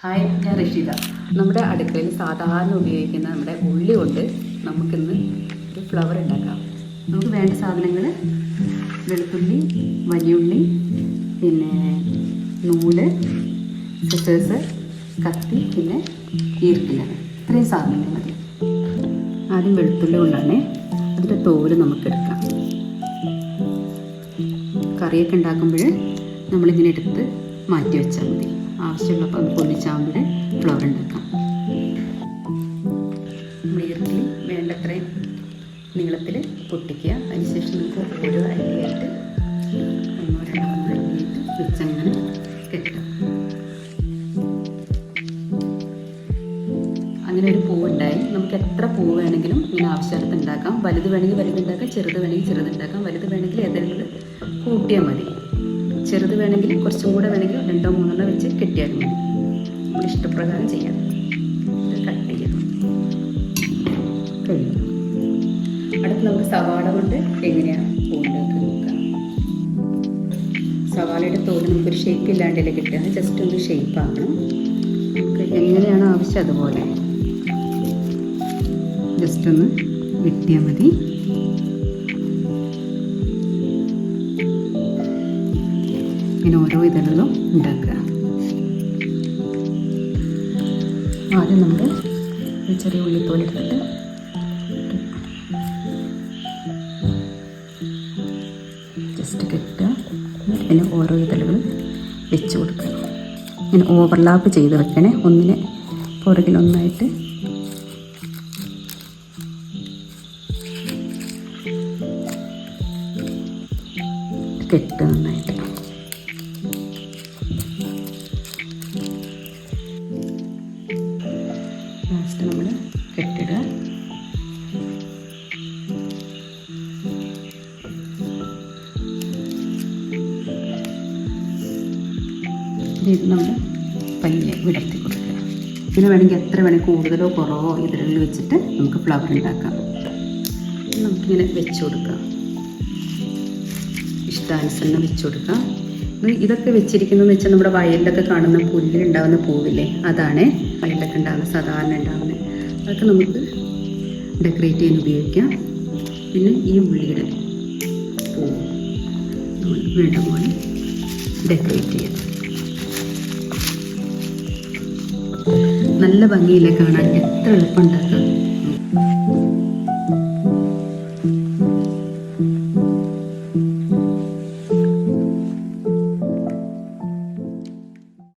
Hi, ഞാൻ റഷീദ. നമ്മുടെ അടുക്കളയിൽ സാധാരണ ഉപയോഗിക്കുന്ന നമ്മുടെ ഉള്ളി കൊണ്ട് നമുക്കിന്ന് ഒരു ഫ്ലവർ ഉണ്ടാക്കാം. നമുക്ക് വേണ്ട സാധനങ്ങൾ വെളുത്തുള്ളി, വലിയുള്ളി, പിന്നെ നൂല്, സിസേഴ്സ്, കത്തി, പിന്നെ ഈർക്കില. ഇത്രയും സാധനങ്ങൾ മതി. ആദ്യം വെളുത്തുള്ളി കൊണ്ടാണ് അതിൻ്റെ തോല് നമുക്കെടുക്കാം. കറിയൊക്കെ ഉണ്ടാക്കുമ്പോൾ നമ്മളിങ്ങനെ എടുത്ത് മാറ്റി വെച്ചാൽ മതി. ആവശ്യമുള്ളപ്പോൾ നമുക്ക് ഒന്നിച്ചാകുമ്പോൾ ഫ്ലവർ ഉണ്ടാക്കാം. നമ്മൾ ഈർക്കിലി വേണ്ടത്രയും നീളത്തിൽ പൊട്ടിക്കുക. അതിനുശേഷം നമുക്ക് ഓരോ അരിയായിട്ട് ഒന്നോ രണ്ടോ അരിയായിട്ട് വെച്ചങ്ങനെ കെട്ടുക. അങ്ങനെ ഒരു പൂവുണ്ടായി. നമുക്ക് എത്ര പൂവ് വേണമെങ്കിലും ഇങ്ങനെ ആവശ്യത്തിന് ഉണ്ടാക്കാം. വലുത് വേണമെങ്കിൽ വലുതുണ്ടാക്കാം, ചെറുത് വേണമെങ്കിൽ ചെറുതുണ്ടാക്കാം. വലുത് വേണമെങ്കിൽ ഏതെങ്കിലും കൂട്ടിയാൽ മതി. ചെറുത് വേണമെങ്കിൽ കുറച്ചും കൂടെ വേണമെങ്കിൽ 2-3 വെച്ച് കെട്ടിയാൽ മതി. നമ്മുടെ ഇഷ്ടപ്രകാരം ചെയ്യാം. ഇത് കട്ട് ചെയ്യാം. കഴിഞ്ഞു. അടുത്ത് നമുക്ക് സവാള കൊണ്ട് എങ്ങനെയാണ് പൂണ്ടാക്കി നോക്കാം. സവാളയുടെ തോല് നമുക്കൊരു ഷേപ്പ് ഇല്ലാണ്ടല്ലേ കിട്ടുക. ജസ്റ്റ് ഒന്ന് ഷേപ്പ് ആക്കണം. നമുക്ക് എങ്ങനെയാണ് ആവശ്യം അതുപോലെ ജസ്റ്റ് ഒന്ന് വെട്ടിയാൽ മതി. ഇങ്ങനെ ഓരോ ഇതളും ഉണ്ടാക്കുക. ആദ്യം നമ്മൾ ചെറിയ ഉള്ളിത്തോൽ എടുത്തിട്ട് ജസ്റ്റ് കെട്ടുക. പിന്നെ ഓരോ ഇതളുകൾ വെച്ച് കൊടുക്കുക. ഇങ്ങനെ ഓവർലാപ്പ് ചെയ്ത് വെക്കണേ. ഒന്നിനെ പുറകിലൊന്നായിട്ട് കെട്ടുക നന്നായിട്ട്. ലാസ്റ്റ് നമ്മൾ കെട്ടിടുക. ഇത് നമ്മൾ പയ്യെ വിടർത്തി കൊടുക്കുക. പിന്നെ വേണമെങ്കിൽ എത്ര വേണമെങ്കിൽ കൂടുതലോ കുറവോ ഇതിൽ വെച്ചിട്ട് നമുക്ക് ഫ്ലവർ ഉണ്ടാക്കാം. നമുക്കിങ്ങനെ വെച്ച് കൊടുക്കാം. ഇഷ്ടാനുസരണം വെച്ച് കൊടുക്കാം. ഇതൊക്കെ വെച്ചിരിക്കുന്നതെന്ന് വെച്ചാൽ നമ്മുടെ വയലിലൊക്കെ കാണുന്ന പുല്ലിലുണ്ടാകുന്ന പൂവില്ലേ, അതാണ് വയലിലൊക്കെ ഉണ്ടാകുന്ന സാധാരണ ഉണ്ടാകുന്നത്. അതൊക്കെ നമുക്ക് ഡെക്കറേറ്റ് ചെയ്യാൻ ഉപയോഗിക്കാം. പിന്നെ ഈ ഉള്ളിയുടെ പൂവ് നമ്മൾ വേണ്ട പോലെ ഡെക്കറേറ്റ് ചെയ്യാം. നല്ല ഭംഗിയില്ലേ കാണാൻ. എത്ര എളുപ്പം ഉണ്ടാക്കാം.